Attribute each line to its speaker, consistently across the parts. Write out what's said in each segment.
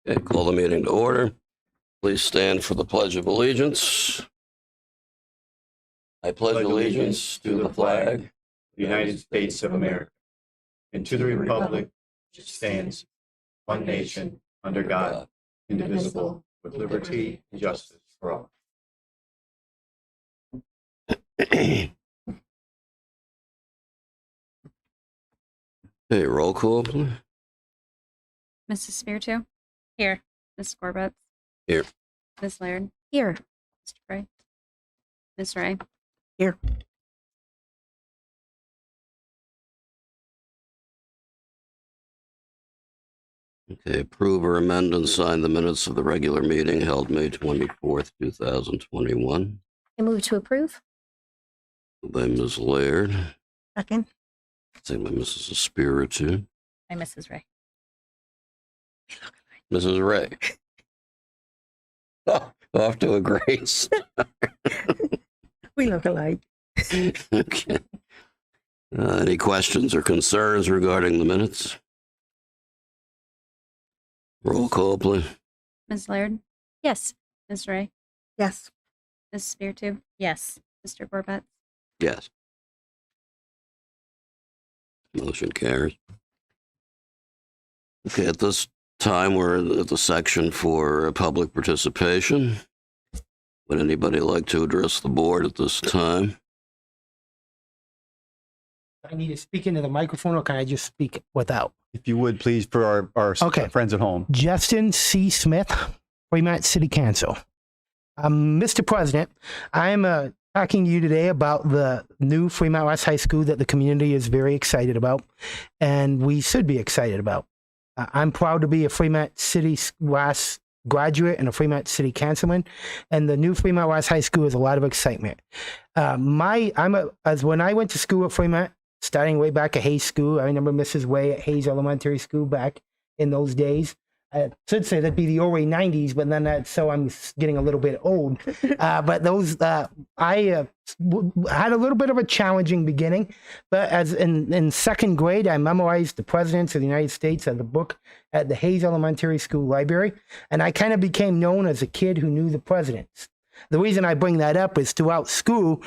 Speaker 1: Okay, call the meeting to order. Please stand for the Pledge of Allegiance. I pledge allegiance to the flag of
Speaker 2: the United States of America, and to the republic which stands one nation under God, indivisible, with liberty and justice for all.
Speaker 1: Okay, roll call, please.
Speaker 3: Mrs. Spiritu? Here. Ms. Corbett?
Speaker 1: Here.
Speaker 3: Ms. Laird?
Speaker 4: Here.
Speaker 3: Mr. Gray? Ms. Ray?
Speaker 4: Here.
Speaker 1: Okay, approve or amend and sign the minutes of the regular meeting held May 24th, 2021.
Speaker 4: I move to approve.
Speaker 1: By Ms. Laird,
Speaker 4: Second.
Speaker 1: second by Mrs. Espiritu.
Speaker 3: By Mrs. Ray.
Speaker 1: Mrs. Ray. Oh, off to a great start.
Speaker 4: We look alike.
Speaker 1: Okay. Any questions or concerns regarding the minutes? Roll call, please.
Speaker 3: Ms. Laird?
Speaker 4: Yes.
Speaker 3: Ms. Ray?
Speaker 4: Yes.
Speaker 3: Ms. Spiritu? Yes. Mr. Corbett?
Speaker 1: Yes. Motion carries. Okay, at this time, we're at the section for public participation. Would anybody like to address the board at this time?
Speaker 5: I need to speak into the microphone, or can I just speak without?
Speaker 2: If you would, please, for our
Speaker 5: Okay.
Speaker 2: friends at home.
Speaker 5: Justin C. Smith, Fremont City Council. Mr. President, I'm talking to you today about the new Fremont West High School that the community is very excited about, and we should be excited about. I'm proud to be a Fremont City West graduate and a Fremont City Councilman, and the new Fremont West High School is a lot of excitement. When I went to school at Fremont, starting way back at Hayes School, I remember Mrs. Way at Hayes Elementary School back in those days. I should say that'd be the early 90s, but then so I'm getting a little bit old. But those, I had a little bit of a challenging beginning, but as in second grade, I memorized the Presidents of the United States as a book at the Hayes Elementary School library. And I kind of became known as a kid who knew the presidents. The reason I bring that up is throughout school,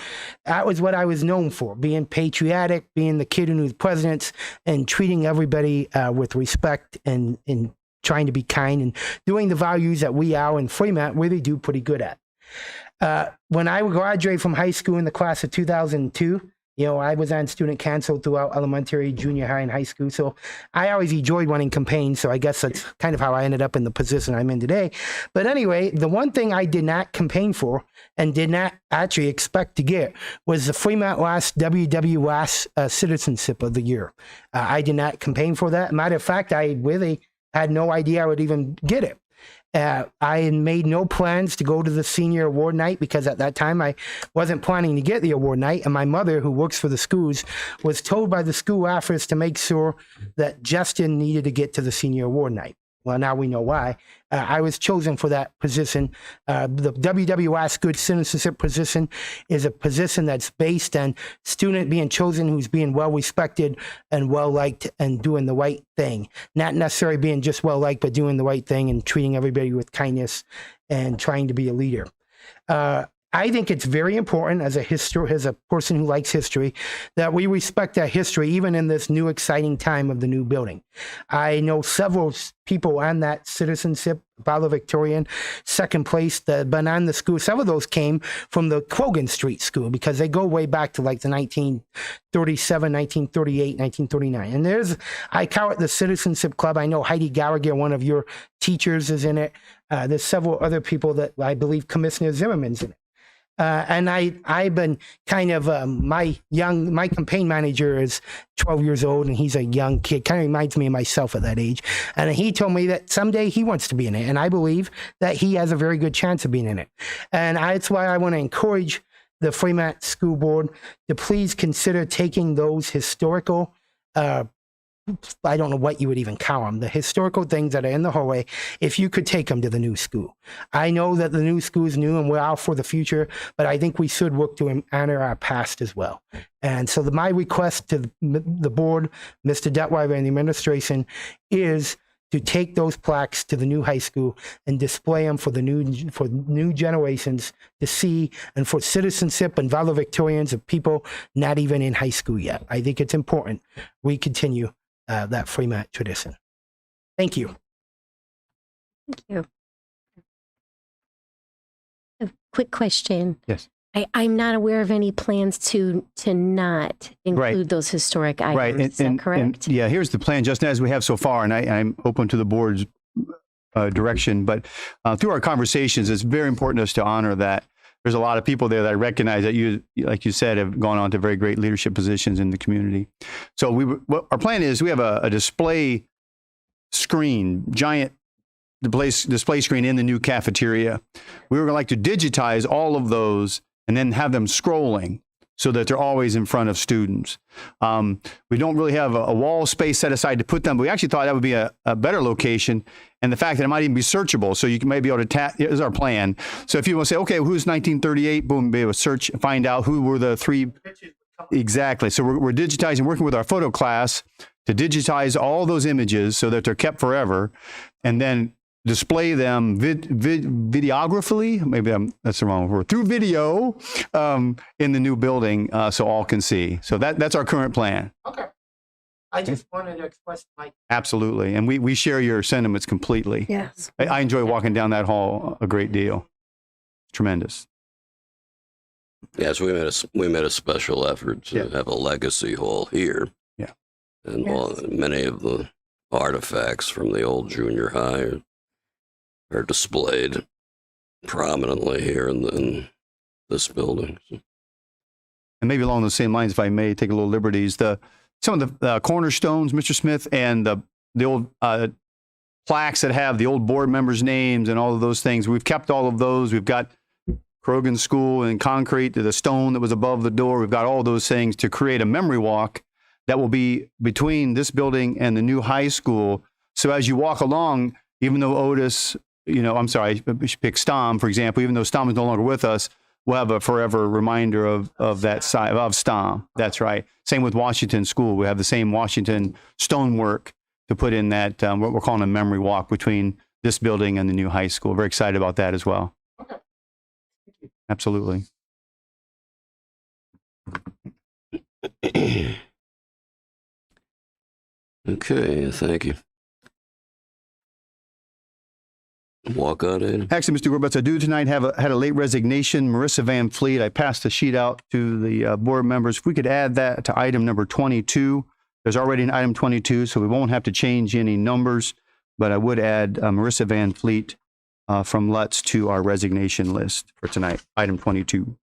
Speaker 5: that was what I was known for, being patriotic, being the kid who knew the presidents, and treating everybody with respect and trying to be kind and doing the values that we are in Fremont really do pretty good at. When I graduated from high school in the class of 2002, I was on student council throughout elementary, junior high, and high school. So I always enjoyed running campaigns. So I guess that's kind of how I ended up in the position I'm in today. But anyway, the one thing I did not campaign for and did not actually expect to get was the Fremont West WWS Citizenship of the Year. I did not campaign for that. Matter of fact, I really had no idea I would even get it. I had made no plans to go to the senior award night because at that time I wasn't planning to get the award night. And my mother, who works for the schools, was told by the school office to make sure that Justin needed to get to the senior award night. Well, now we know why. I was chosen for that position. The WWS Good Citizenship position is a position that's based on student being chosen who's being well respected and well liked and doing the right thing. Not necessarily being just well liked, but doing the right thing and treating everybody with kindness and trying to be a leader. I think it's very important as a person who likes history, that we respect that history, even in this new exciting time of the new building. I know several people on that citizenship, valedictorian, second place, that have been on the school. Some of those came from the Croghan Street School because they go way back to like the 1937, 1938, 1939. And I call it the Citizenship Club. I know Heidi Gallagher, one of your teachers, is in it. There's several other people that I believe Commissioner Zimmerman's in it. And I've been kind of, my campaign manager is 12 years old and he's a young kid, kind of reminds me of myself at that age. And he told me that someday he wants to be in it. And I believe that he has a very good chance of being in it. And that's why I want to encourage the Fremont School Board to please consider taking those historical, I don't know what you would even call them, the historical things that are in the hallway, if you could take them to the new school. I know that the new school is new and we're out for the future, but I think we should work to honor our past as well. And so my request to the board, Mr. Detweiler and the administration, is to take those plaques to the new high school and display them for the new generations to see, and for citizenship and valedictorians of people not even in high school yet. I think it's important we continue that Fremont tradition. Thank you.
Speaker 3: Thank you.
Speaker 6: A quick question.
Speaker 7: Yes.
Speaker 6: I'm not aware of any plans to not include
Speaker 7: Right.
Speaker 6: those historic items.
Speaker 7: Right.
Speaker 6: Is that correct?
Speaker 7: Yeah, here's the plan, Justin, as we have so far, and I'm open to the board's direction. But through our conversations, it's very important to us to honor that. There's a lot of people there that I recognize that you, like you said, have gone on to very great leadership positions in the community. So what our plan is, we have a display screen, giant display screen in the new cafeteria. We would like to digitize all of those and then have them scrolling so that they're always in front of students. We don't really have a wall space set aside to put them, but we actually thought that would be a better location. And the fact that it might even be searchable, so you may be able to tap, is our plan. So if you want to say, okay, who's 1938, boom, be able to search, find out who were the three. Exactly. So we're digitizing, working with our photo class to digitize all those images so that they're kept forever, and then display them videographically, maybe that's the wrong word, through video in the new building so all can see. So that's our current plan.
Speaker 5: Okay. I just wanted to express my.
Speaker 7: Absolutely. And we share your sentiments completely.
Speaker 4: Yes.
Speaker 7: I enjoy walking down that hall a great deal. Tremendous.
Speaker 1: Yes, we made a special effort to have a legacy hall here.
Speaker 7: Yeah.
Speaker 1: And
Speaker 4: Yes.
Speaker 1: many of the artifacts from the old junior high are displayed prominently here in this building.
Speaker 7: And maybe along those same lines, if I may take a little liberties, some of the cornerstones, Mr. Smith, and the old plaques that have the old board members' names and all of those things, we've kept all of those. We've got Krogan School in concrete, the stone that was above the door. We've got all those things to create a memory walk that will be between this building and the new high school. So as you walk along, even though Otis, I'm sorry, I should pick Stom, for example, even though Stom is no longer with us, we'll have a forever reminder of that side of Stom. That's right. Same with Washington School. We have the same Washington stonework to put in that, what we're calling a memory walk between this building and the new high school. Very excited about that as well.
Speaker 5: Okay.
Speaker 7: Absolutely.
Speaker 1: Okay, thank you. Walk on in.
Speaker 7: Actually, Mr. Gorbetz, I do tonight had a late resignation. Marissa Van Fleet, I passed the sheet out to the board members. If we could add that to item number 22. There's already an item 22, so we won't have to change any numbers, but I would add Marissa Van Fleet from Lutz to our resignation list for tonight, item 22.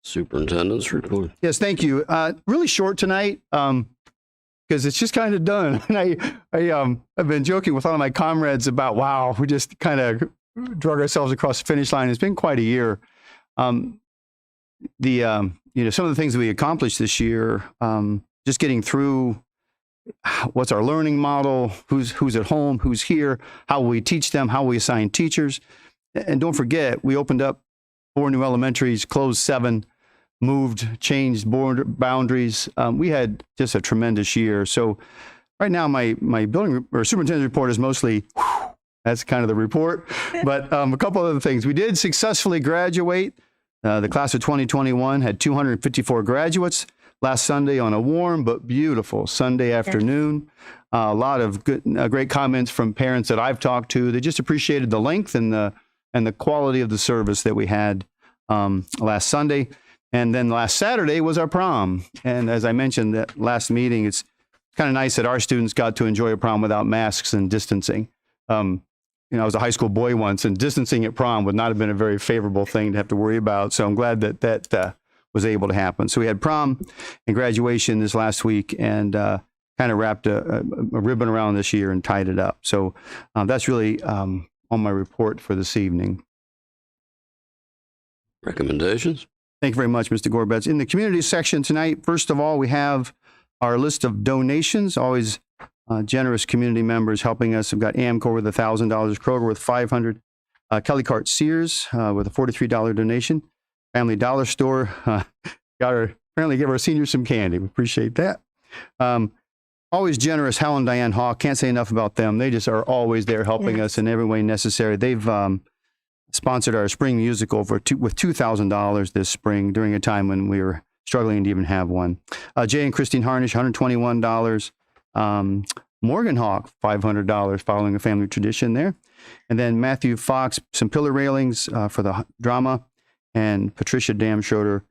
Speaker 1: Superintendent's report.
Speaker 7: Yes, thank you. Really short tonight because it's just kind of done. And I've been joking with all of my comrades about, wow, we just kind of drug ourselves across the finish line. It's been quite a year. Some of the things that we accomplished this year, just getting through what's our learning model, who's at home, who's here, how we teach them, how we assign teachers. And don't forget, we opened up 4 new elementaries, closed 7, changed border boundaries. We had just a tremendous year. So right now, my building or superintendent's report is mostly, that's kind of the report. But a couple other things. We did successfully graduate. The class of 2021 had 254 graduates last Sunday on a warm but beautiful Sunday afternoon. A lot of great comments from parents that I've talked to. They just appreciated the length and the quality of the service that we had last Sunday. And then last Saturday was our prom. And as I mentioned that last meeting, it's kind of nice that our students got to enjoy a prom without masks and distancing. I was a high school boy once, and distancing at prom would not have been a very favorable thing to have to worry about. So I'm glad that was able to happen. So we had prom and graduation this last week, and kind of wrapped a ribbon around this year and tied it up. So that's really on my report for this evening.
Speaker 1: Recommendations?
Speaker 7: Thank you very much, Mr. Gorbetz. In the community section tonight, first of all, we have our list of donations. Always generous community members helping us. We've got Amcor with $1,000, Kroger with $500, Kelly Cart Sears with a $43 donation, Family Dollar Store apparently give our seniors some candy. We appreciate that. always generous. Hal and Diane Hawk, can't say enough about them. They just are always there helping us in every way necessary. They've sponsored our spring musical with $2,000 this spring during a time when we were struggling to even have one. Jay and Christine Harnish, $121. Morgan Hawk, $500, following a family tradition there. And then Matthew Fox, some pillar railings for the drama. And Patricia Damschroeder,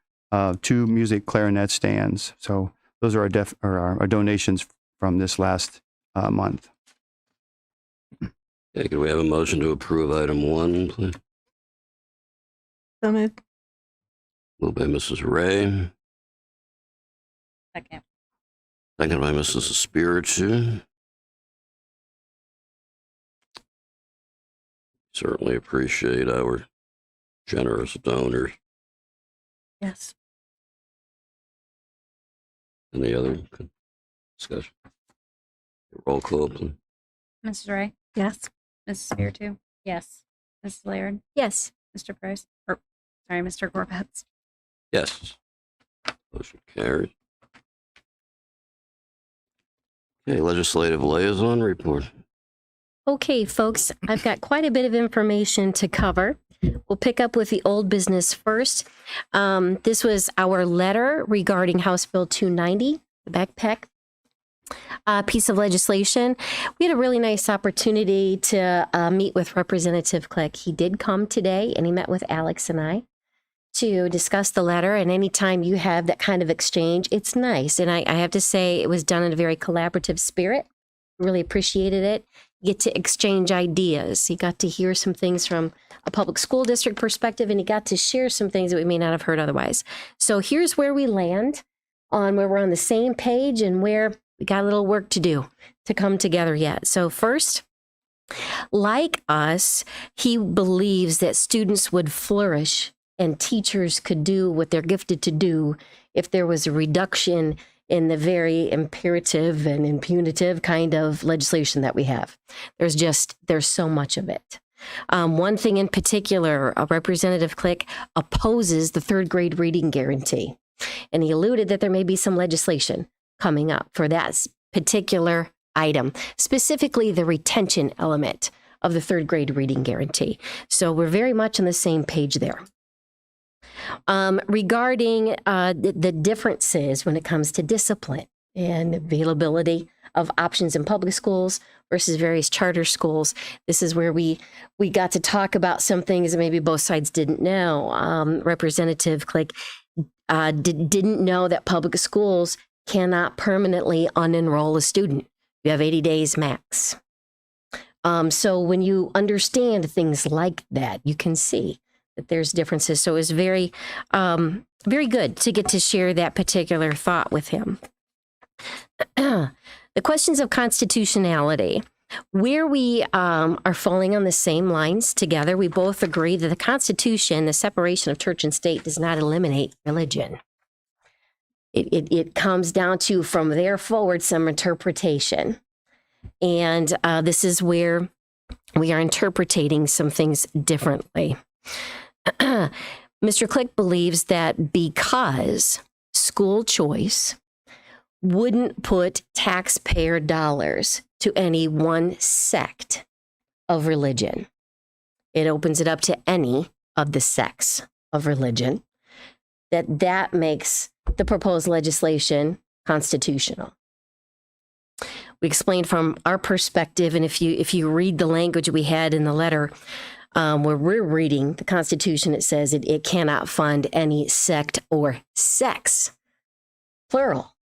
Speaker 7: 2 music clarinet stands. So those are our donations from this last month.
Speaker 1: Okay, could we have a motion to approve item 1, please?
Speaker 4: So moved.
Speaker 1: Moved by Mrs. Ray,
Speaker 3: Second.
Speaker 1: seconded by Mrs. Espiritu. Certainly appreciate our generous donors.
Speaker 4: Yes.
Speaker 1: Any other discussion? Roll call, please.
Speaker 3: Mrs. Ray?
Speaker 4: Yes.
Speaker 3: Mrs. Spiritu? Yes. Mrs. Laird?
Speaker 6: Yes.
Speaker 3: Mr. Price? Or, sorry, Mr. Gorbetz?
Speaker 1: Yes. Motion carries. Okay, legislative liaison report.
Speaker 6: Okay, folks, I've got quite a bit of information to cover. We'll pick up with the old business first. This was our letter regarding House Bill 290, the backpack piece of legislation. We had a really nice opportunity to meet with Representative Click. He did come today and he met with Alex and I to discuss the letter. And anytime you have that kind of exchange, it's nice. And I have to say it was done in a very collaborative spirit. Really appreciated it. You get to exchange ideas. You got to hear some things from a public school district perspective, and you got to share some things that we may not have heard otherwise. So here's where we land on where we're on the same page and where we got a little work to do to come together yet. So first, like us, he believes that students would flourish and teachers could do what they're gifted to do if there was a reduction in the very imperative and impunitive kind of legislation that we have. There's so much of it. One thing in particular, Representative Click opposes the 3rd grade reading guarantee. And he alluded that there may be some legislation coming up for that particular item, specifically the retention element of the 3rd grade reading guarantee. So we're very much on the same page there. Regarding the differences when it comes to discipline and availability of options in public schools versus various charter schools, this is where we got to talk about some things that maybe both sides didn't know. Representative Click didn't know that public schools cannot permanently unenroll a student. You have 80 days max. So when you understand things like that, you can see that there's differences. So it was very, very good to get to share that particular thought with him. The questions of constitutionality, where we are falling on the same lines together, we both agree that the Constitution, the separation of church and state, does not eliminate religion. It comes down to, from there forward, some interpretation. And this is where we are interpreting some things differently. Mr. Click believes that because school choice wouldn't put taxpayer dollars to any one sect of religion, it opens it up to any of the sects of religion, that makes the proposed legislation constitutional. We explained from our perspective, and if you read the language we had in the letter, where we're reading the Constitution, it says it cannot fund any sect or sects, plural,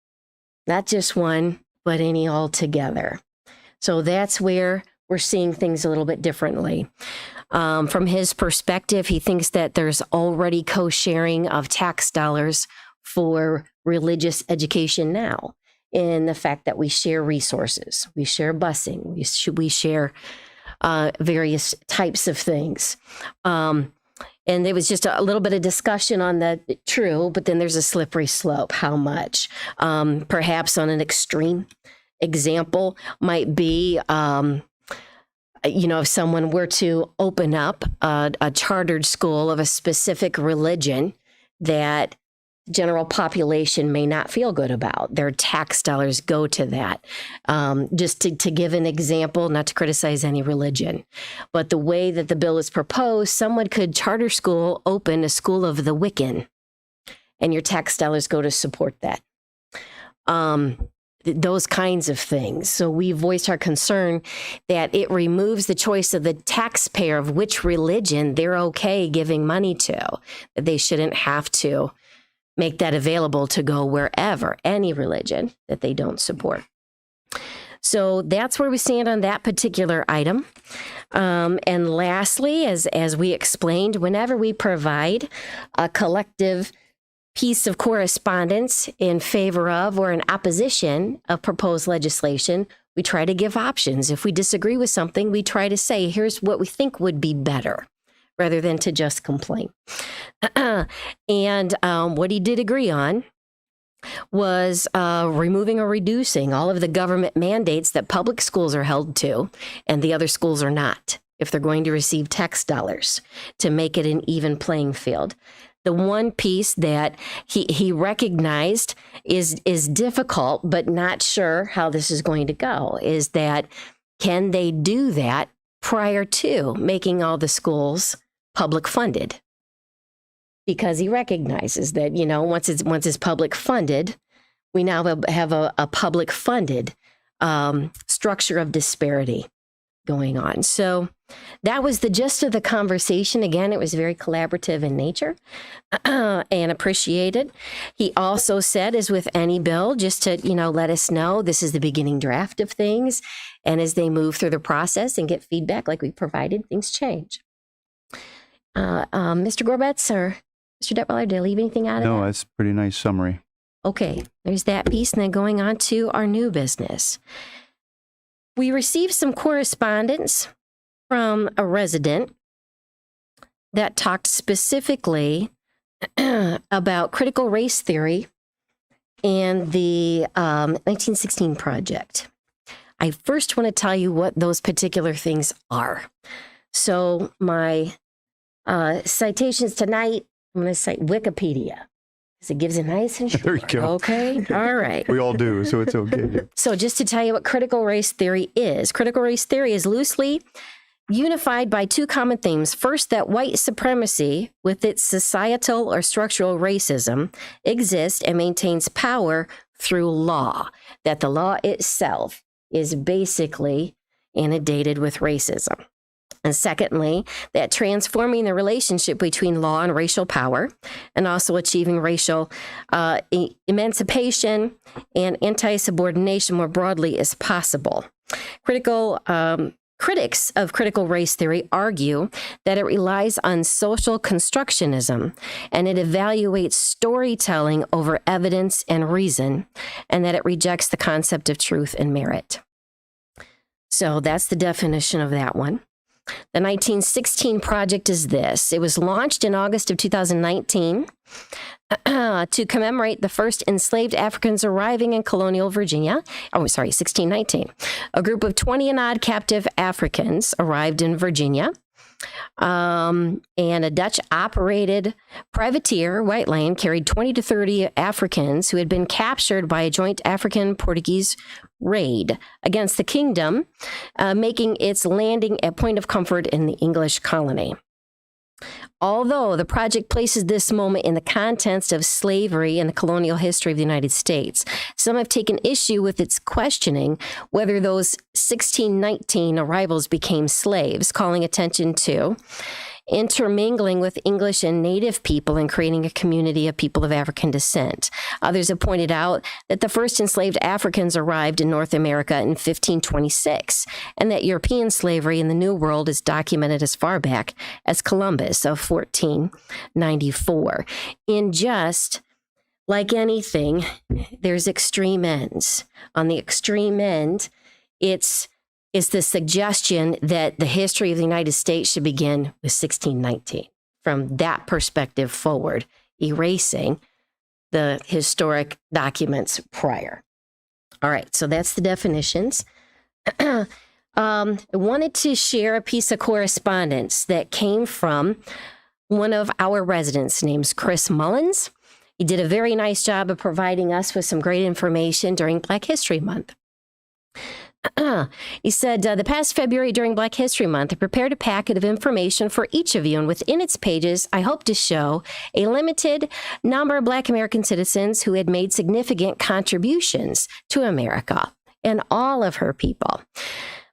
Speaker 6: not just one, but any altogether. So that's where we're seeing things a little bit differently. From his perspective, he thinks that there's already co-sharing of tax dollars for religious education now, in the fact that we share resources, we share busing, we share various types of things. And there was just a little bit of discussion on that, true, but then there's a slippery slope. How much? Perhaps on an extreme example might be, if someone were to open up a chartered school of a specific religion that general population may not feel good about. Their tax dollars go to that. Just to give an example, not to criticize any religion, but the way that the bill is proposed, someone could charter school, open a school of the Wiccan, and your tax dollars go to support that. Those kinds of things. So we voiced our concern that it removes the choice of the taxpayer of which religion they're okay giving money to, that they shouldn't have to make that available to go wherever, any religion that they don't support. So that's where we stand on that particular item. And lastly, as we explained, whenever we provide a collective piece of correspondence in favor of or in opposition of proposed legislation, we try to give options. If we disagree with something, we try to say, here's what we think would be better, rather than to just complain. And what he did agree on was removing or reducing all of the government mandates that public schools are held to and the other schools are not, if they're going to receive tax dollars, to make it an even playing field. The one piece that he recognized is difficult, but not sure how this is going to go, is that can they do that prior to making all the schools public funded? Because he recognizes that, once it's public funded, we now have a public funded structure of disparity going on. So that was the gist of the conversation. Again, it was very collaborative in nature and appreciated. He also said, as with any bill, just to, let us know this is the beginning draft of things. And as they move through the process and get feedback like we provided, things change. Mr. Gorbetz or Mr. Detweiler, did I leave anything out of that?
Speaker 7: No, that's a pretty nice summary.
Speaker 6: Okay, there's that piece. And then going on to our new business. We received some correspondence from a resident that talked specifically about critical race theory and the 1916 Project. I first want to tell you what those particular things are. So my citations tonight, I'm going to cite Wikipedia, because it gives it nice and short.
Speaker 7: There you go.
Speaker 6: Okay, all right.
Speaker 7: We all do, so it's okay.
Speaker 6: So just to tell you what critical race theory is. Critical race theory is loosely unified by two common themes. First, that white supremacy with its societal or structural racism exists and maintains power through law, that the law itself is basically inundated with racism. And secondly, that transforming the relationship between law and racial power, and also achieving racial emancipation and anti-subordination more broadly is possible. Critics of critical race theory argue that it relies on social constructionism and it evaluates storytelling over evidence and reason, and that it rejects the concept of truth and merit. So that's the definition of that one. The 1916 Project is this. It was launched in August of 2019 to commemorate the first enslaved Africans arriving in colonial Virginia. 1619. A group of 20 and odd captive Africans arrived in Virginia. And a Dutch-operated privateer, White Lane, carried 20 to 30 Africans who had been captured by a joint African-Portuguese raid against the kingdom, making its landing a point of comfort in the English colony. Although the project places this moment in the context of slavery and the colonial history of the United States, some have taken issue with its questioning whether those 1619 arrivals became slaves, calling attention to intermingling with English and Native people and creating a community of people of African descent. Others have pointed out that the first enslaved Africans arrived in North America in 1526, and that European slavery in the New World is documented as far back as Columbus of 1494. In just like anything, there's extreme ends. On the extreme end, it's the suggestion that the history of the United States should begin with 1619. From that perspective forward, erasing the historic documents prior. All right, so that's the definitions. I wanted to share a piece of correspondence that came from one of our residents named Chris Mullins. He did a very nice job of providing us with some great information during Black History Month. He said, the past February during Black History Month, I prepared a packet of information for each of you, and within its pages, I hope to show a limited number of Black American citizens who had made significant contributions to America and all of her people.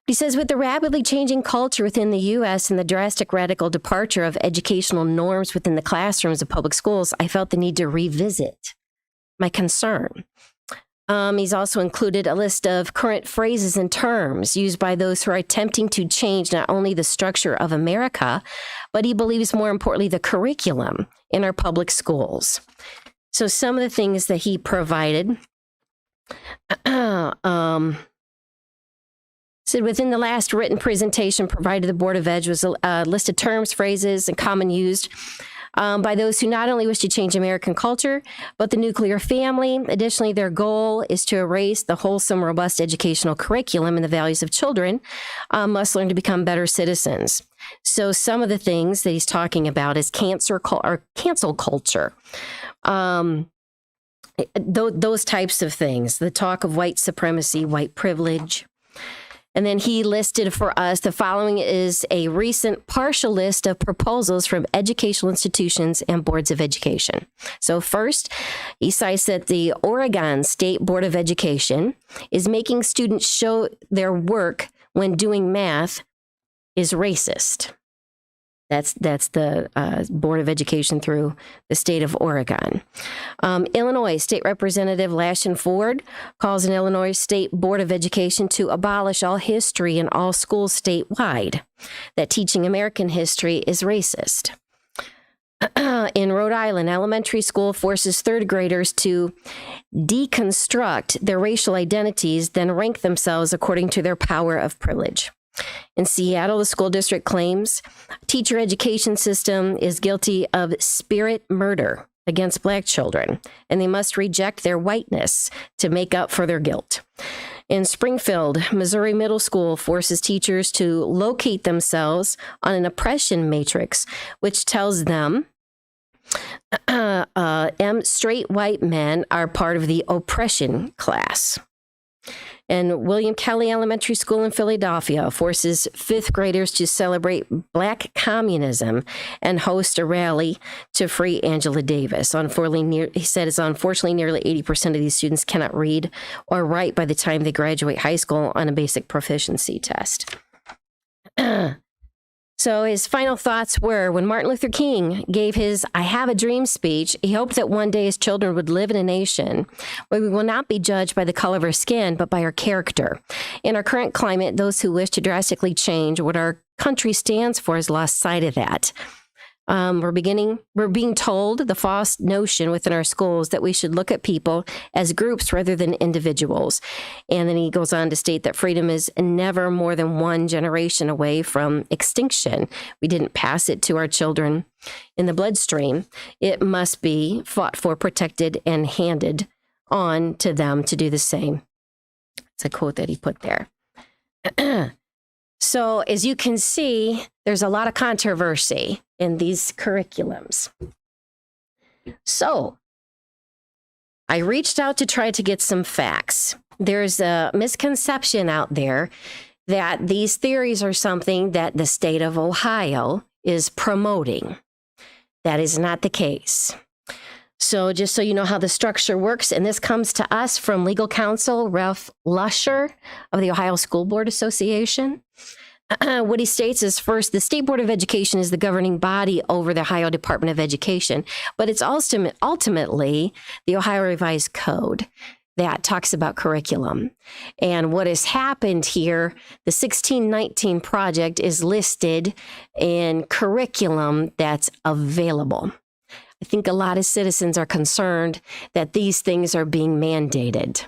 Speaker 6: He says, with the rapidly changing culture within the U.S. and the drastic radical departure of educational norms within the classrooms of public schools, I felt the need to revisit my concern. He's also included a list of current phrases and terms used by those who are attempting to change not only the structure of America, but he believes more importantly, the curriculum in our public schools. So some of the things that he provided, said within the last written presentation provided the Board of Ed was a list of terms, phrases, and common used by those who not only wish to change American culture, but the nuclear family. Additionally, their goal is to erase the wholesome, robust educational curriculum and the values of children must learn to become better citizens. So some of the things that he's talking about is cancel culture. Those types of things, the talk of white supremacy, white privilege. And then he listed for us, the following is a recent partial list of proposals from educational institutions and boards of education. So first, he cites that the Oregon State Board of Education is making students show their work when doing math is racist. That's the Board of Education through the state of Oregon. Illinois State Representative Lashon Ford calls an Illinois State Board of Education to abolish all history in all schools statewide, that teaching American history is racist. In Rhode Island, elementary school forces third graders to deconstruct their racial identities, then rank themselves according to their power of privilege. In Seattle, the school district claims teacher education system is guilty of spirit murder against Black children, and they must reject their whiteness to make up for their guilt. In Springfield, Missouri Middle School forces teachers to locate themselves on an oppression matrix, which tells them straight white men are part of the oppression class. And William Kelly Elementary School in Philadelphia forces fifth graders to celebrate Black communism and host a rally to free Angela Davis. He said it's unfortunately nearly 80% of these students cannot read or write by the time they graduate high school on a basic proficiency test. So his final thoughts were, when Martin Luther King gave his I Have a Dream speech, he hoped that one day his children would live in a nation where we will not be judged by the color of our skin, but by our character. In our current climate, those who wish to drastically change what our country stands for has lost sight of that. We're being told the false notion within our schools that we should look at people as groups rather than individuals. And then he goes on to state that freedom is never more than one generation away from extinction. We didn't pass it to our children in the bloodstream. It must be fought for, protected, and handed on to them to do the same. It's a quote that he put there. So as you can see, there's a lot of controversy in these curriculums. So I reached out to try to get some facts. There's a misconception out there that these theories are something that the state of Ohio is promoting. That is not the case. So just so you know how the structure works, and this comes to us from legal counsel Ralph Lusher of the Ohio School Board Association. What he states is, first, the State Board of Education is the governing body over the Ohio Department of Education, but it's ultimately the Ohio Revised Code that talks about curriculum. And what has happened here, the 1619 project is listed in curriculum that's available. I think a lot of citizens are concerned that these things are being mandated.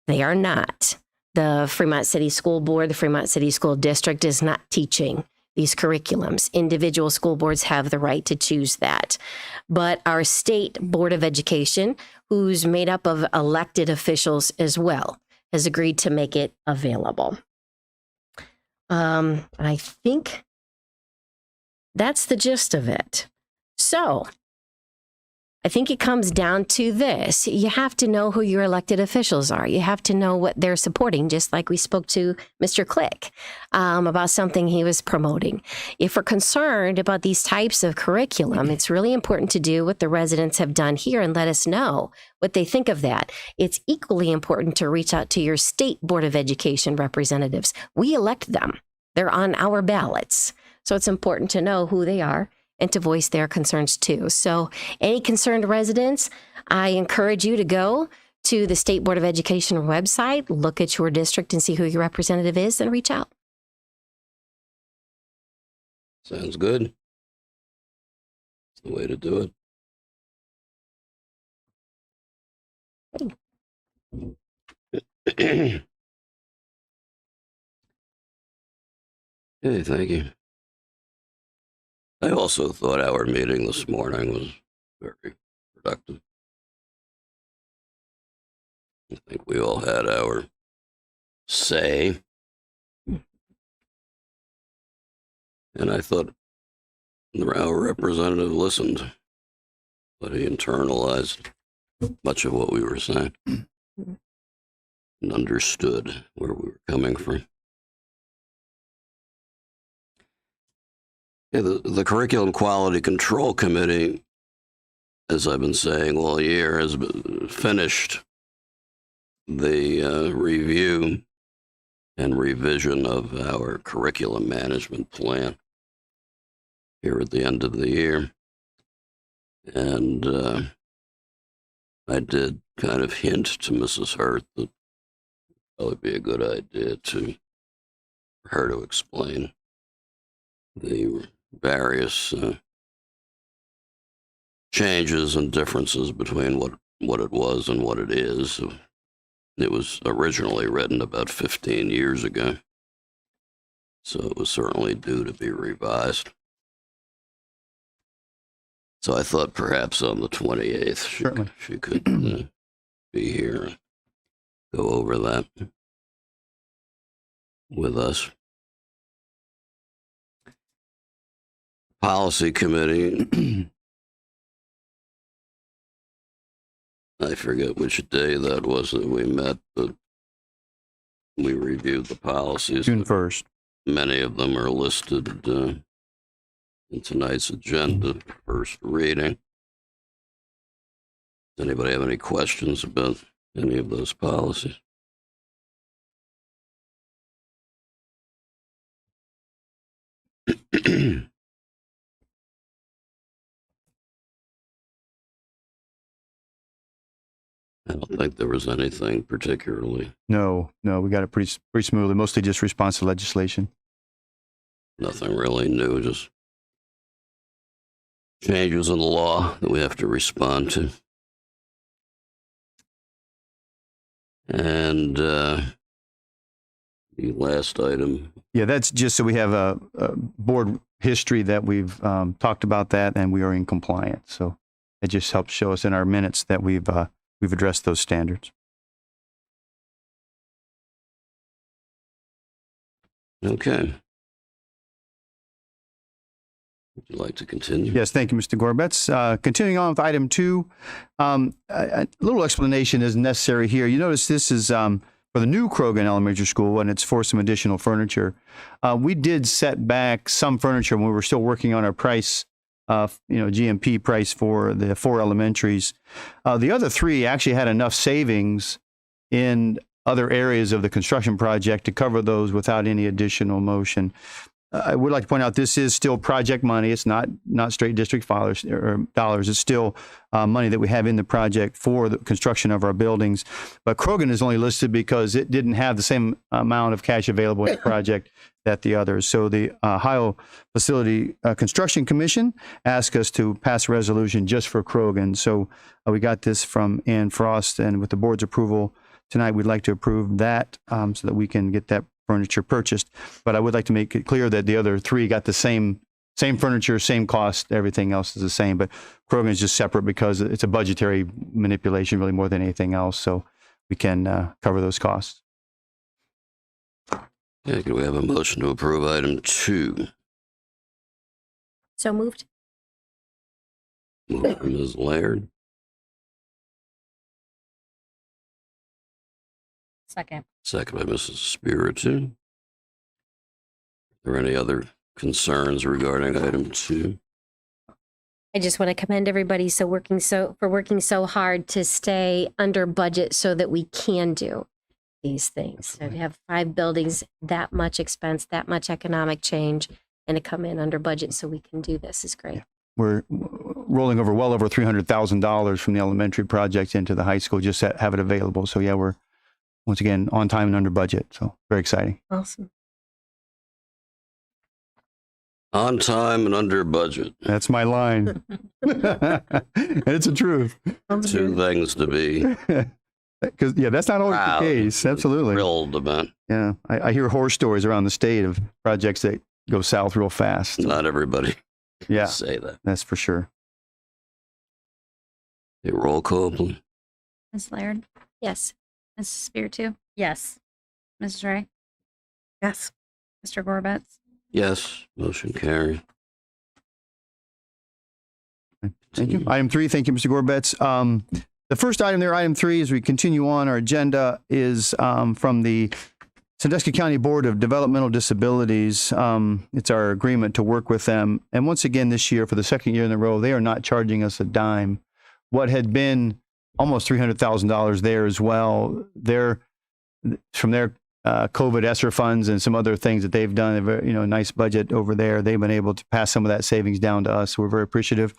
Speaker 6: They are not. The Fremont City School Board, the Fremont City School District is not teaching these curriculums. Individual school boards have the right to choose that. But our State Board of Education, who's made up of elected officials as well, has agreed to make it available. I think that's the gist of it. So I think it comes down to this. You have to know who your elected officials are. You have to know what they're supporting, just like we spoke to Mr. Click about something he was promoting. If we're concerned about these types of curriculum, it's really important to do what the residents have done here and let us know what they think of that. It's equally important to reach out to your state Board of Education representatives. We elect them. They're on our ballots. So it's important to know who they are and to voice their concerns too. So any concerned residents, I encourage you to go to the State Board of Education website, look at your district and see who your representative is and reach out.
Speaker 1: Sounds good. It's the way to do it. Okay, thank you. I also thought our meeting this morning was very productive. I think we all had our say. And I thought our representative listened, but he internalized much of what we were saying and understood where we were coming from. Yeah, the Curriculum Quality Control Committee, as I've been saying all year, has finished the review and revision of our curriculum management plan here at the end of the year. And I did kind of hint to Mrs. Hurt that it would be a good idea for her to explain the various changes and differences between what it was and what it is. It was originally written about 15 years ago, so it was certainly due to be revised. So I thought perhaps on the 28th she could be here and go over that with us. Policy Committee, I forget which day that was that we met, but we reviewed the policies.
Speaker 7: June 1st.
Speaker 1: Many of them are listed in tonight's agenda, first reading. Does anybody have any questions about any of those policies? I don't think there was anything particularly.
Speaker 7: No, we got it pretty smoothly. Mostly just response to legislation.
Speaker 1: Nothing really new, just changes in the law that we have to respond to. And the last item.
Speaker 7: Yeah, that's just so we have a board history that we've talked about that and we are in compliance. So it just helps show us in our minutes that we've addressed those standards.
Speaker 1: Okay. Would you like to continue?
Speaker 7: Yes, thank you, Mr. Gorbetz. Continuing on with item 2, a little explanation is necessary here. You notice this is for the new Krogan Elementary School, and it's for some additional furniture. We did set back some furniture when we were still working on our price, GMP price for the 4 elementaries. The other 3 actually had enough savings in other areas of the construction project to cover those without any additional motion. I would like to point out this is still project money. It's not straight district dollars. It's still money that we have in the project for the construction of our buildings. But Krogan is only listed because it didn't have the same amount of cash available in the project that the others. So the Ohio Facility Construction Commission asked us to pass a resolution just for Krogan. So we got this from Ann Frost, and with the board's approval tonight, we'd like to approve that so that we can get that furniture purchased. But I would like to make it clear that the other 3 got the same furniture, same cost, everything else is the same. But Krogan is just separate because it's a budgetary manipulation really more than anything else. So we can cover those costs.
Speaker 1: Okay, can we have a motion to approve item 2?
Speaker 6: So moved.
Speaker 1: Moved by Ms. Laird,
Speaker 3: Second.
Speaker 1: Second by Mrs. Spiritu. Are there any other concerns regarding item 2?
Speaker 6: I just want to commend everybody for working so hard to stay under budget so that we can do these things. So to have 5 buildings, that much expense, that much economic change, and to come in under budget so we can do this is great.
Speaker 7: We're rolling over well over $300,000 from the elementary project into the high school, just to have it available. So yeah, we're once again on time and under budget. So very exciting.
Speaker 4: Awesome.
Speaker 1: On time and under budget.
Speaker 7: That's my line. And it's the truth.
Speaker 4: Sounds
Speaker 1: Two
Speaker 4: good.
Speaker 1: things to be
Speaker 7: Because yeah, that's not always
Speaker 1: proud
Speaker 7: the case.
Speaker 1: and
Speaker 7: Absolutely.
Speaker 1: thrilled about.
Speaker 7: Yeah, I hear horror stories around the state of projects that go south real fast.
Speaker 1: Not everybody can
Speaker 7: Yeah,
Speaker 1: say that.
Speaker 7: that's for sure.
Speaker 1: A roll call, please.
Speaker 3: Ms. Laird?
Speaker 6: Yes.
Speaker 3: Mrs. Spiritu? Yes. Mrs. Ray?
Speaker 4: Yes.
Speaker 3: Mr. Gorbetz?
Speaker 1: Yes, motion carried.
Speaker 7: Thank you. Item 3, thank you, Mr. Gorbetz. The first item there, item 3, as we continue on our agenda, is from the Sandusky County Board of Developmental Disabilities. It's our agreement to work with them. And once again, this year, for the second year in a row, they are not charging us a dime. What had been almost $300,000 there as well, from their COVID ESSER funds and some other things that they've done, a very, nice budget over there. They've been able to pass some of that savings down to us. We're very appreciative.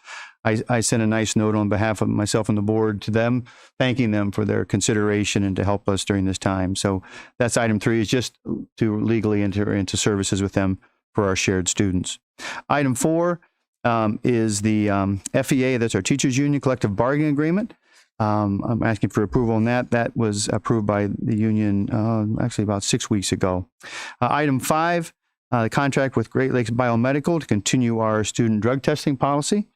Speaker 7: I sent a nice note on behalf of myself and the board to them, thanking them for their consideration and to help us during this time. So that's item 3, is just to legally enter into services with them for our shared students. Item 4 is the FEA, that's our Teachers Union Collective Bargaining Agreement. I'm asking for approval on that. That was approved by the union actually about 6 weeks ago. Item 5, the contract with Great Lakes Biomedical to continue our student drug testing policy.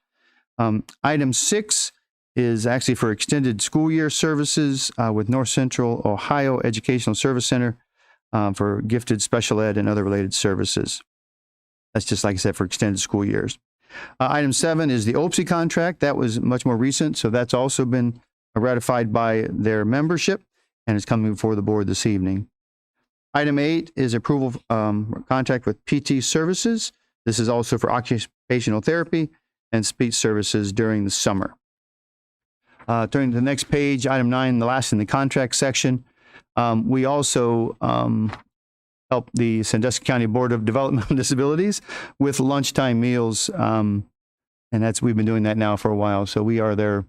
Speaker 7: Item 6 is actually for extended school year services with North Central Ohio Educational Service Center for gifted special ed and other related services. That's just, like I said, for extended school years. Item 7 is the OPSI contract. That was much more recent, so that's also been ratified by their membership and is coming before the board this evening. Item 8 is approval contract with PT Services. This is also for occupational therapy and speech services during the summer. Turning to the next page, item 9, the last in the contract section. We also help the Sandusky County Board of Developmental Disabilities with lunchtime meals. And we've been doing that now for a while. So we are their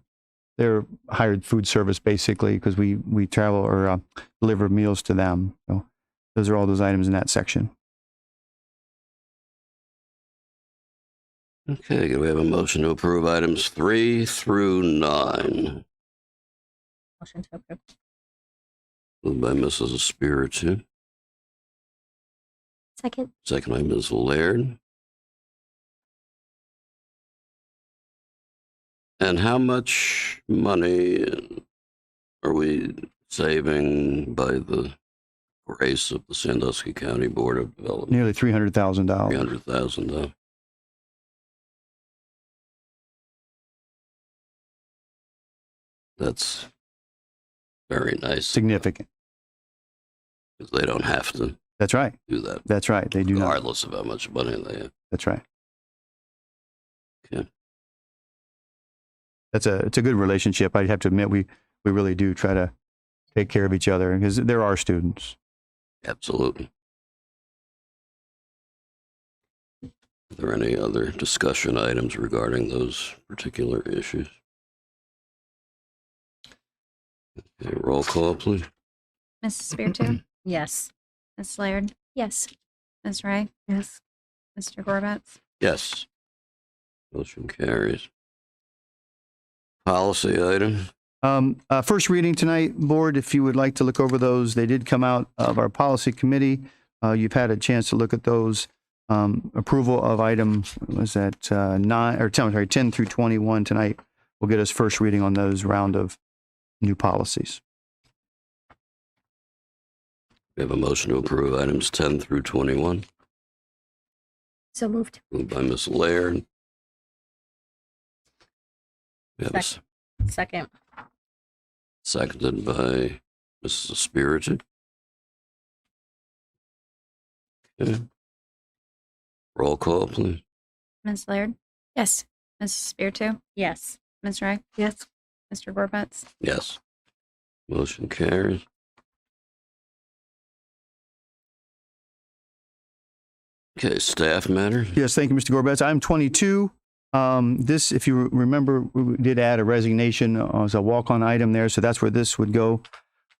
Speaker 7: hired food service, basically, because we travel or deliver meals to them. So those are all those items in that section.
Speaker 1: Okay, do we have a motion to approve items 3 through 9?
Speaker 3: Motion to approve.
Speaker 1: Moved by Mrs. Espiritu,
Speaker 6: Second.
Speaker 1: second by Ms. Laird. And how much money are we saving by the grace of the Sandusky County Board of Development?
Speaker 7: Nearly $300,000.
Speaker 1: $300,000. That's very nice,
Speaker 7: Significant.
Speaker 1: because they don't have to
Speaker 7: That's right.
Speaker 1: do that,
Speaker 7: That's right. They do not.
Speaker 1: regardless of how much money they have.
Speaker 7: That's right.
Speaker 1: Okay.
Speaker 7: It's a good relationship. I have to admit, we really do try to take care of each other because they're our students.
Speaker 1: Absolutely. Are there any other discussion items regarding those particular issues? Okay, roll call, please.
Speaker 3: Mrs. Spiritu? Yes. Ms. Laird?
Speaker 6: Yes.
Speaker 3: Ms. Ray?
Speaker 4: Yes.
Speaker 3: Mr. Gorbetz?
Speaker 1: Yes. Motion carries. Policy item.
Speaker 7: First reading tonight, board, if you would like to look over those, they did come out of our policy committee. You've had a chance to look at those. Approval of item, was that 10 through 21 tonight will get us first reading on those round of new policies.
Speaker 1: We have a motion to approve items 10 through 21.
Speaker 6: So moved.
Speaker 1: Moved by Ms. Laird. We have
Speaker 3: Second.
Speaker 1: seconded by Mrs. Spiritu. Okay. Roll call, please.
Speaker 3: Ms. Laird,
Speaker 6: Yes.
Speaker 3: Mrs. Spiritu,
Speaker 6: Yes.
Speaker 3: Ms. Ray,
Speaker 4: Yes.
Speaker 3: Mr. Gorbetz.
Speaker 1: Yes. Motion carries. Okay, staff matters.
Speaker 7: Yes, thank you, Mr. Gorbetz. Item 22. This, if you remember, we did add a resignation as a walk-on item there, so that's where this would go.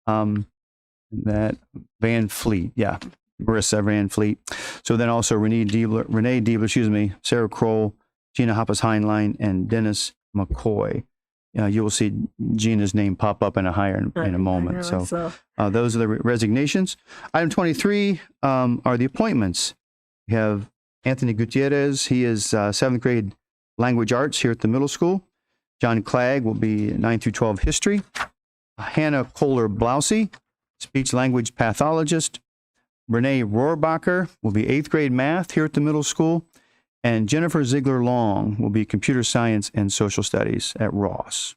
Speaker 7: That Van Fleet, yeah, Marissa Van Fleet. So then also Renee Diebler, Sarah Kroll, Gina Hoppes-Heinlein, and Dennis McCoy. You will see Gina's name pop up in a hire in a moment. So those are the resignations. Item 23 are the appointments. We have Anthony Gutierrez. He is 7th grade language arts here at the middle school. John Clegg will be 9 through 12 history. Hannah Kohler-Blousey, speech language pathologist. Renee Rohrbacher will be 8th grade math here at the middle school. And Jennifer Ziegler-Long will be computer science and social studies at Ross.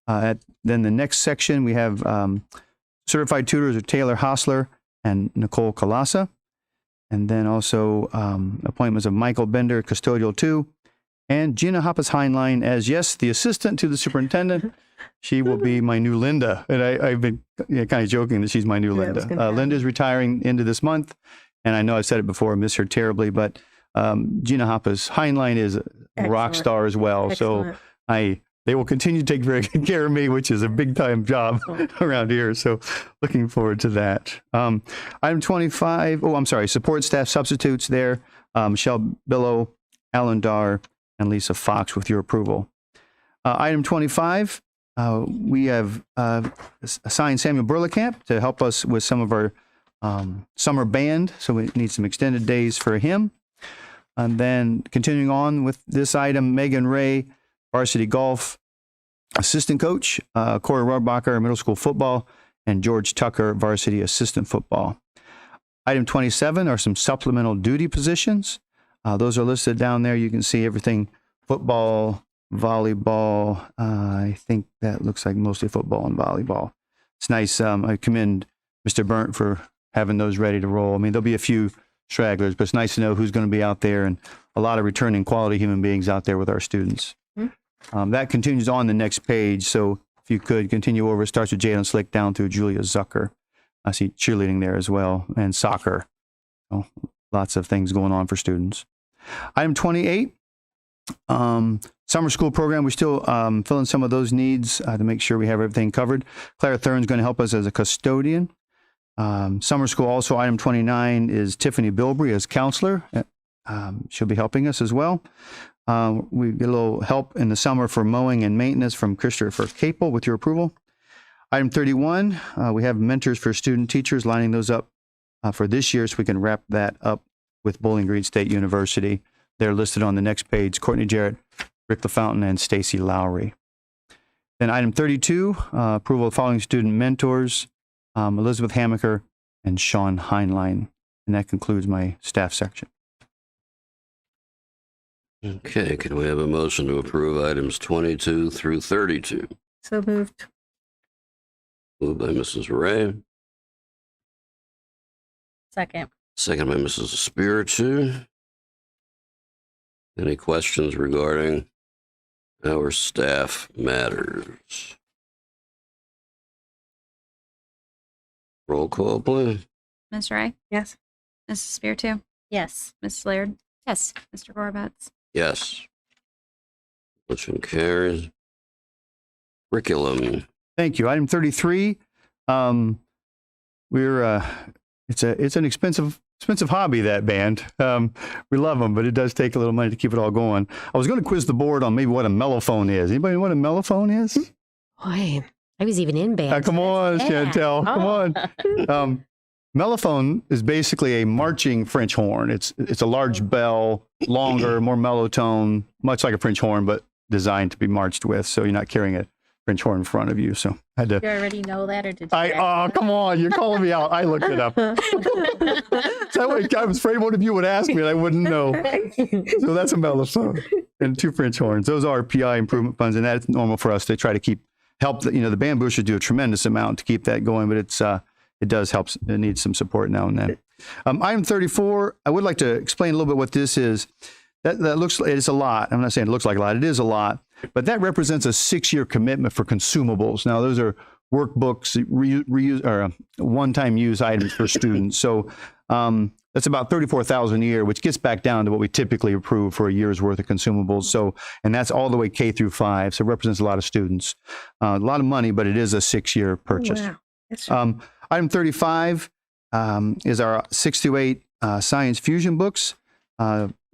Speaker 7: Then the next section, we have certified tutors are Taylor Hostler and Nicole Kalasa. And then also appointments of Michael Bender, custodial 2, and Gina Hoppes-Heinlein as, yes, the assistant to the superintendent. She will be my new Linda. And I've been kind of joking that she's my new Linda. Linda's retiring into this month. And I know I've said it before, I miss her terribly, but Gina Hoppes-Heinlein is a rock star as well.
Speaker 4: Excellent.
Speaker 7: So they will continue to take very good care of me, which is a big time job around here. So looking forward to that. Item 25, support staff substitutes there. Michelle Billow, Alan Dar, and Lisa Fox with your approval. Item 25, we have assigned Samuel Burlekamp to help us with some of our summer band. So we need some extended days for him. And then continuing on with this item, Megan Ray, varsity golf assistant coach, Corey Rohrbacher, middle school football, and George Tucker, varsity assistant football. Item 27 are some supplemental duty positions. Those are listed down there. You can see everything: football, volleyball. I think that looks like mostly football and volleyball. It's nice. I commend Mr. Burnt for having those ready to roll. I mean, there'll be a few stragglers, but it's nice to know who's going to be out there, and a lot of returning quality human beings out there with our students. That continues on the next page. So if you could continue over, it starts with Jalen Slick down through Julia Zucker. I see cheerleading there as well, and soccer. So lots of things going on for students. Item 28, summer school program. We're still filling some of those needs to make sure we have everything covered. Clara Thurn's going to help us as a custodian. Summer school also, item 29 is Tiffany Bilbrey as counselor. She'll be helping us as well. We get a little help in the summer for mowing and maintenance from Christopher Capel with your approval. Item 31, we have mentors for student teachers, lining those up for this year so we can wrap that up with Bowling Green State University. They're listed on the next page: Courtney Jarrett, Rick LaFountain, and Stacy Lowry. Then item 32, approval of following student mentors: Elizabeth Hamaker and Sean Heinlein. And that concludes my staff section.
Speaker 1: Okay, can we have a motion to approve items 22 through 32?
Speaker 4: So moved.
Speaker 1: Moved by Mrs. Ray,
Speaker 3: Second.
Speaker 1: second by Mrs. Spiritu. Any questions regarding our staff matters? Roll call, please.
Speaker 3: Ms. Ray,
Speaker 4: Yes.
Speaker 3: Mrs. Spiritu,
Speaker 6: Yes.
Speaker 3: Ms. Laird,
Speaker 6: Yes.
Speaker 3: Mr. Gorbetz.
Speaker 1: Yes. Motion carries. Curriculum.
Speaker 7: Thank you. Item 33. It's an expensive hobby, that band. We love them, but it does take a little money to keep it all going. I was going to quiz the board on maybe what a mellophone is. Anybody know what a mellophone is?
Speaker 6: Boy, I was even in band.
Speaker 7: Come on,
Speaker 6: Yeah.
Speaker 7: Chantel. Come on. Mellophone is basically a marching French horn. It's a large bell, longer, more mellow tone, much like a French horn, but designed to be marched with. So you're not carrying a French horn in front of you. So I had to.
Speaker 3: You already know that, or did you?
Speaker 7: Oh, come on. You're calling me out. I looked it up. So I was afraid one of you would ask me and I wouldn't know. So that's a mellophone and 2 French horns. Those are PI improvement funds, and that's normal for us to try to help. The band boosters do a tremendous amount to keep that going, but it does help. It needs some support now and then. Item 34, I would like to explain a little bit what this is. That looks, it's a lot. I'm not saying it looks like a lot. It is a lot, but that represents a 6-year commitment for consumables. Now, those are workbooks, reuse or one-time use items for students. So that's about $34,000 a year, which gets back down to what we typically approve for a year's worth of consumables. So, and that's all the way K through 5. So it represents a lot of students, a lot of money, but it is a 6-year purchase.
Speaker 4: Wow. That's
Speaker 7: Item 35 is our 6 through 8 science fusion books.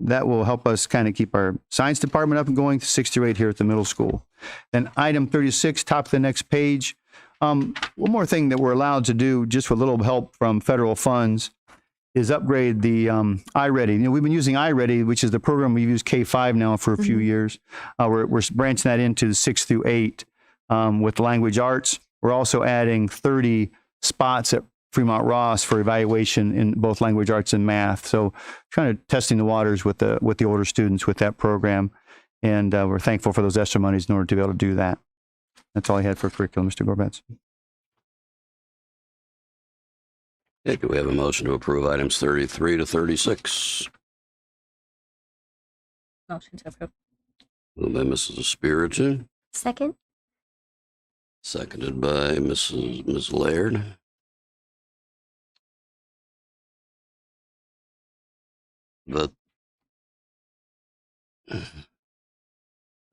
Speaker 7: That will help us kind of keep our science department up and going, 6 through 8 here at the middle school. And item 36, top of the next page. One more thing that we're allowed to do, just with a little help from federal funds, is upgrade the iReady. You know, we've been using iReady, which is the program we've used K-5 now for a few years. We're branching that into 6 through 8 with language arts. We're also adding 30 spots at Fremont Ross for evaluation in both language arts and math. So kind of testing the waters with the older students with that program. And we're thankful for those extra monies in order to be able to do that. That's all I had for curriculum, Mr. Gorbetz.
Speaker 1: Okay, do we have a motion to approve items 33 to 36?
Speaker 3: Motion to approve.
Speaker 1: Moved by Mrs. Espiritu,
Speaker 6: Second?
Speaker 1: seconded by Ms. Laird.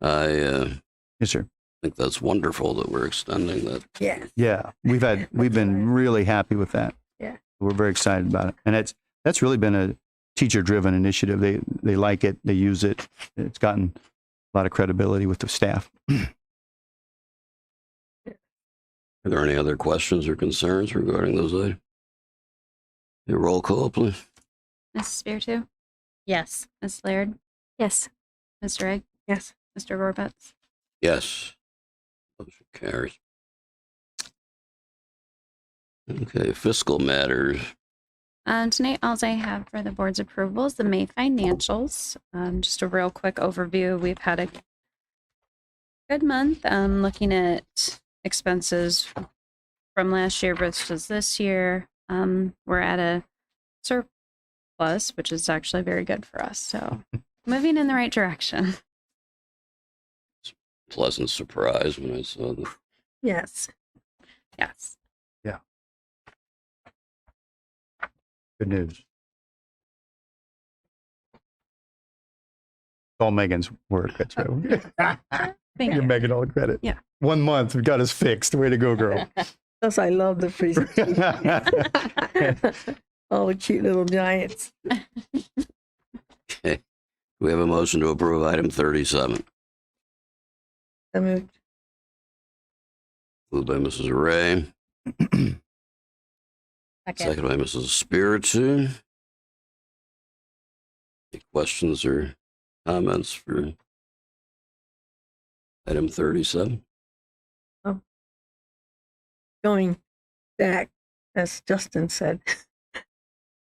Speaker 1: I
Speaker 7: Yes, sir.
Speaker 1: think that's wonderful that we're extending that.
Speaker 4: yes.
Speaker 7: Yeah, we've been really happy with that.
Speaker 4: Yeah.
Speaker 7: We're very excited about it. And that's really been a teacher-driven initiative. They like it, they use it. It's gotten a lot of credibility with the staff.
Speaker 1: Are there any other questions or concerns regarding those items? A roll call, please.
Speaker 3: Mrs. Spiritu,
Speaker 6: Yes.
Speaker 3: Ms. Laird,
Speaker 6: Yes.
Speaker 3: Mr. Egg,
Speaker 4: Yes.
Speaker 3: Mr. Gorbetz.
Speaker 1: Yes. Motion carries. Okay, fiscal matters.
Speaker 3: Tonight, all I have for the board's approval is the May financials. Just a real quick overview. We've had a good month looking at expenses from last year versus this year. We're at a surplus, which is actually very good for us. So moving in the right direction.
Speaker 1: Pleasant surprise when I saw the
Speaker 4: Yes.
Speaker 3: Yes.
Speaker 7: Good news. It's all Megan's work. That's right.
Speaker 3: Thank
Speaker 7: Give
Speaker 3: you.
Speaker 7: Megan all the credit.
Speaker 3: Yeah.
Speaker 7: 1 month, we got us fixed. Way to go, girl.
Speaker 4: Plus, I love the presentation. All the cute little giants.
Speaker 1: Okay. We have a motion to approve item 37.
Speaker 4: I moved.
Speaker 1: Moved by Mrs. Ray, second by Mrs. Spiritu. Any questions or comments for item 37?
Speaker 4: Going back, as Justin said,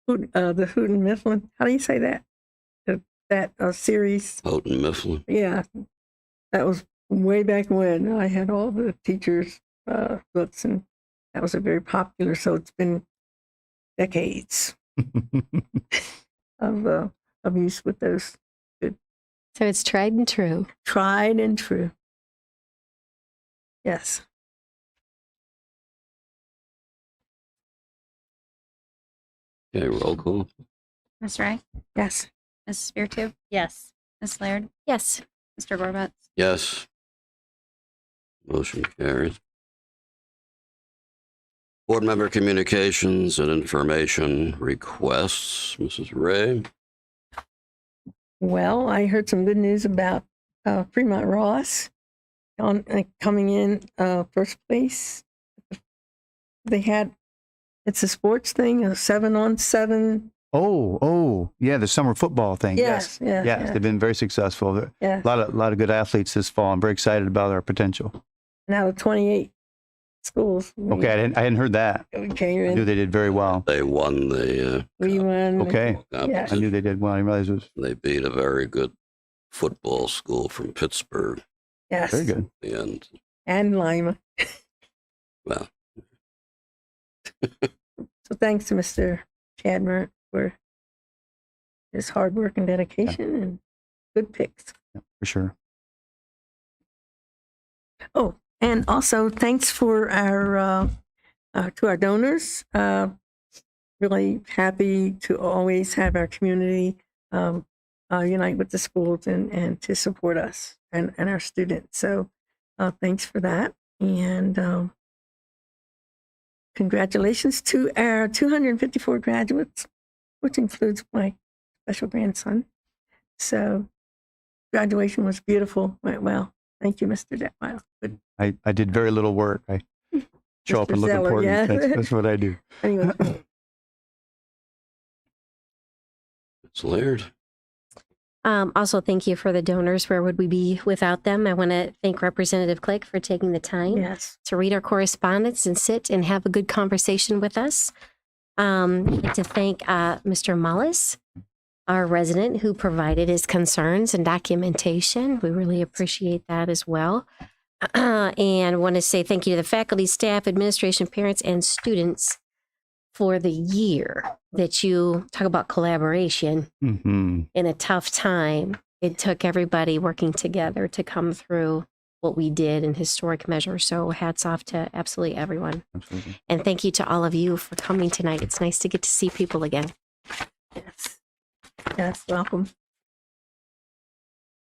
Speaker 4: the Houghton Mifflin. How do you say that? That series.
Speaker 1: Houghton Mifflin.
Speaker 4: Yeah, that was way back when I had all the teachers' books, and that was a very popular. So it's been decades of use with those.
Speaker 6: So it's tried and true.
Speaker 4: Tried and true. Yes.
Speaker 1: Okay, roll call.
Speaker 3: Ms. Ray,
Speaker 4: Yes.
Speaker 3: Mrs. Spiritu,
Speaker 6: Yes.
Speaker 3: Ms. Laird,
Speaker 6: Yes.
Speaker 3: Mr. Gorbetz.
Speaker 1: Yes. Motion carries. Board member communications and information requests. Mrs. Ray.
Speaker 4: Well, I heard some good news about Fremont Ross coming in first place. They had, it's a sports thing, a 7-on-7.
Speaker 7: Oh, yeah, the summer football thing.
Speaker 4: Yes.
Speaker 7: They've been very successful.
Speaker 4: Yeah.
Speaker 7: A lot of good athletes this fall. I'm very excited about our potential.
Speaker 4: And out of 28 schools.
Speaker 7: Okay, I hadn't heard that.
Speaker 4: We came
Speaker 7: I knew
Speaker 4: in.
Speaker 7: they did very well.
Speaker 1: They won the
Speaker 4: We won.
Speaker 7: Okay,
Speaker 4: Yeah.
Speaker 7: I knew they did well. I didn't realize it was
Speaker 1: They beat a very good football school from Pittsburgh
Speaker 4: Yes.
Speaker 7: very good.
Speaker 1: at the end.
Speaker 4: And Lima.
Speaker 1: Well,
Speaker 4: So thanks to Mr. Chadmer for his hard work and dedication and good picks.
Speaker 7: Yeah, for sure.
Speaker 4: Oh, and also thanks for our to our donors. Really happy to always have our community unite with the schools and to support us and our students. So thanks for that. And congratulations to our 254 graduates, which includes my special grandson. So graduation was beautiful, went well. Thank you, Mr. Detweiler. Good.
Speaker 7: I did very little work. I show up
Speaker 4: Mr.
Speaker 7: and look
Speaker 4: Zeller,
Speaker 7: important.
Speaker 4: yeah.
Speaker 7: That's what I do.
Speaker 4: Anyway,
Speaker 1: It's Laird.
Speaker 6: Also, thank you for the donors. Where would we be without them? I want to thank Representative Clegg for taking the time
Speaker 4: yes.
Speaker 6: to read our correspondence and sit and have a good conversation with us. I'd like to thank Mr. Mullis, our resident, who provided his concerns and documentation. We really appreciate that as well. And want to say thank you to the faculty, staff, administration, parents, and students for the year that you talk about collaboration in a tough time. It took everybody working together to come through what we did in historic measure. So hats off to absolutely everyone.
Speaker 7: Absolutely.
Speaker 6: And thank you to all of you for coming tonight. It's nice to get to see people again.
Speaker 4: Yes. Yes. Welcome.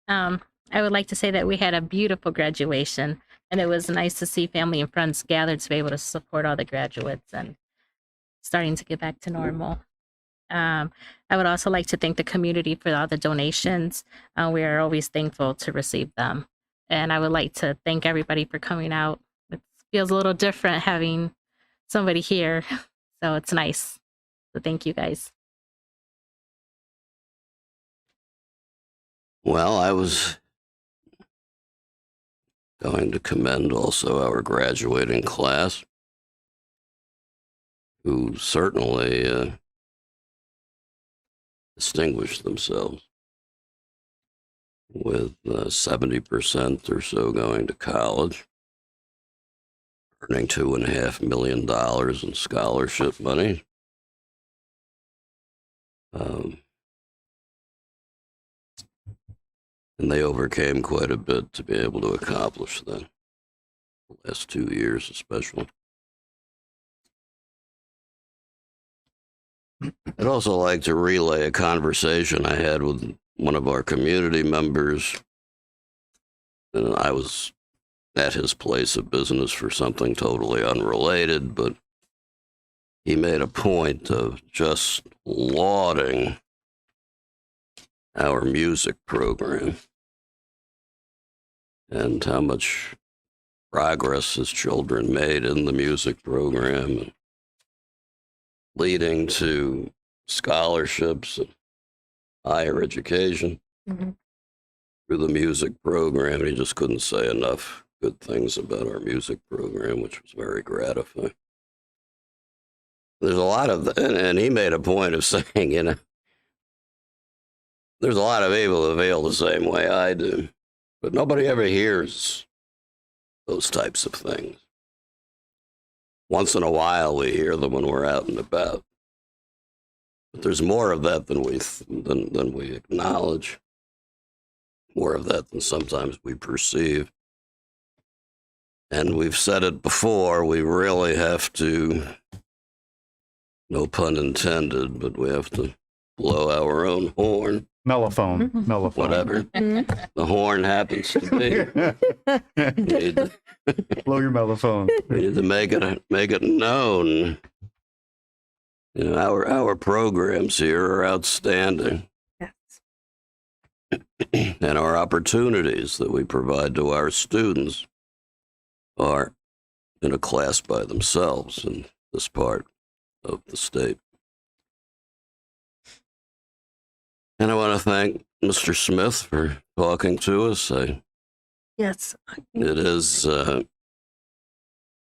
Speaker 8: I would like to say that we had a beautiful graduation, and it was nice to see family and friends gathered to be able to support all the graduates and starting to get back to normal. I would also like to thank the community for all the donations. We are always thankful to receive them. And I would like to thank everybody for coming out. It feels a little different having somebody here, so it's nice. So thank you guys.
Speaker 1: Well, I was going to commend also our graduating class, who certainly distinguished themselves, with 70% or so going to college, earning $2.5 million in scholarship money. And they overcame quite a bit to be able to accomplish that, the last 2 years especially. I'd also like to relay a conversation I had with one of our community members. And I was at his place of business for something totally unrelated, but he made a point of just lauding our music program and how much progress his children made in the music program, and leading to scholarships and higher education through the music program. And he just couldn't say enough good things about our music program, which was very gratifying. There's a lot of, and he made a point of saying, you know, there's a lot of people that feel the same way I do, but nobody ever hears those types of things. Once in a while, we hear them when we're out and about. But there's more of that than we acknowledge, more of that than sometimes we perceive. And we've said it before, we really have to, no pun intended, but we have to blow our own horn.
Speaker 7: Mellophone. Mellophone.
Speaker 1: Whatever the horn happens to be. We need to,
Speaker 7: Blow your mellophone.
Speaker 1: we need to make it known. You know, our programs here are outstanding,
Speaker 4: Yes.
Speaker 1: and our opportunities that we provide to our students are in a class by themselves in this part of the state. And I want to thank Mr. Smith for talking to us.
Speaker 4: Yes.
Speaker 1: It is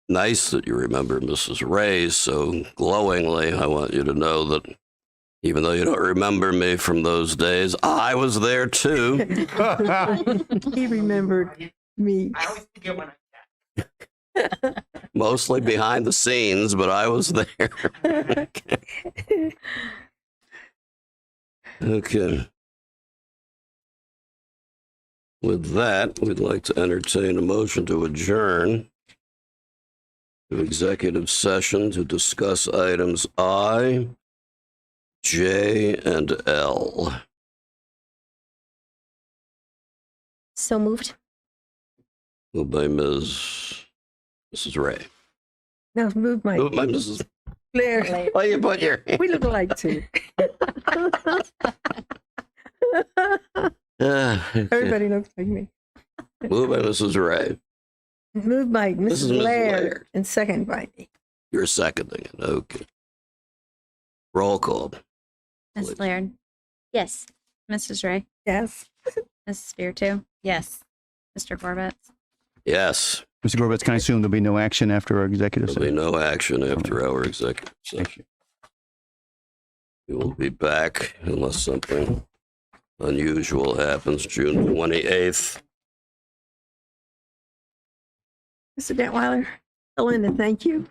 Speaker 1: nice that you remember Mrs. Ray so glowingly. I want you to know that even though you don't remember me from those days, I was there too.
Speaker 4: He remembered me.
Speaker 5: I always forget when I
Speaker 1: Mostly behind the scenes, but I was there. Okay. With that, we'd like to entertain a motion to adjourn to executive session to discuss items I, J, and L.
Speaker 6: So moved.
Speaker 1: Moved by Mrs. Ray.
Speaker 4: Now move my
Speaker 1: Moved by Mrs.
Speaker 4: Blair.
Speaker 1: Why you put your
Speaker 4: We look alike too.
Speaker 1: Okay.
Speaker 4: Everybody looks like me.
Speaker 1: Moved by Mrs. Ray.
Speaker 4: Moved by
Speaker 1: This is
Speaker 4: Mrs.
Speaker 1: Ms.
Speaker 4: Blair
Speaker 1: Laird.
Speaker 4: and second by me.
Speaker 1: You're seconding it. Okay. Roll call.
Speaker 3: Ms.
Speaker 1: Please.
Speaker 3: Laird,
Speaker 6: Yes.
Speaker 3: Mrs. Ray,
Speaker 4: Yes.
Speaker 3: Mrs. Spiritu,
Speaker 8: Yes.
Speaker 3: Mr. Corbett.
Speaker 1: Yes.
Speaker 7: Mr. Gorbetz, can I assume there'll be no action after our executive
Speaker 1: There'll be
Speaker 7: session?
Speaker 1: no action after our executive
Speaker 7: Thank
Speaker 1: session.
Speaker 7: you.
Speaker 1: We will be back unless something unusual happens, June 28th.
Speaker 4: Mr. Detweiler, Linda, thank you.